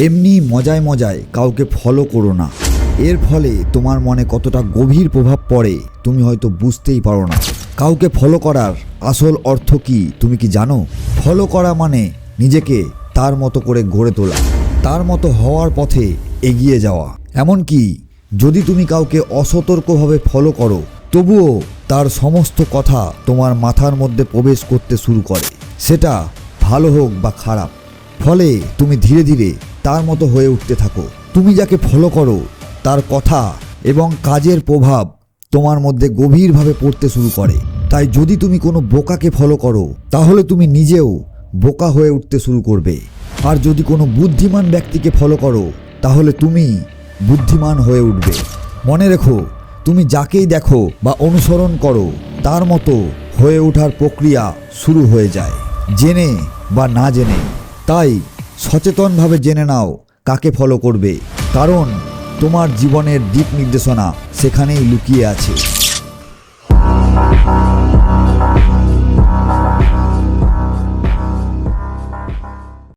এমনি মজায় মজায় কাউকে ফলো করো না। এর ফলে তোমার মনে কতটা গভীর প্রভাব পড়ে তুমি হয়তো বুঝতেই পারো না। কাউকে ফলো করার আসল অর্থ কি তুমি কি জানো? ফলো করা মানে নিজেকে তার মতো করে গড়ে তোলা, তার মতো হওয়ার পথে এগিয়ে যাওয়া। এমনকি যদি তুমি কাউকে অসতর্কভাবে ফলো করো, তবুও তার সমস্ত কথা তোমার মাথার মধ্যে প্রবেশ করতে শুরু করে, সেটা ভালো হোক বা খারাপ। ফলে তুমি ধীরে ধীরে তার মতো হয়ে উঠতে থাকো। তুমি যাকে ফলো করো তার কথা এবং কাজের প্রভাব তোমার মধ্যে গভীরভাবে পড়তে শুরু করে। তাই যদি তুমি কোনো বোকাকে ফলো করো তাহলে তুমি নিজেও বোকা হয়ে উঠতে শুরু করবে। আর যদি কোনো বুদ্ধিমান ব্যক্তিকে ফলো করো তাহলে তুমি বুদ্ধিমান হয়ে উঠবে। মনে রেখো, তুমি যাকেই দেখো বা অনুসরণ করো তার মতো হয়ে ওঠার প্রক্রিয়া শুরু হয়ে যায়, জেনে বা না জেনে। তাই সচেতনভাবে জেনে নাও কাকে ফলো করবে, কারণ তোমার জীবনের দিক নির্দেশনা সেখানেই লুকিয়ে আছে।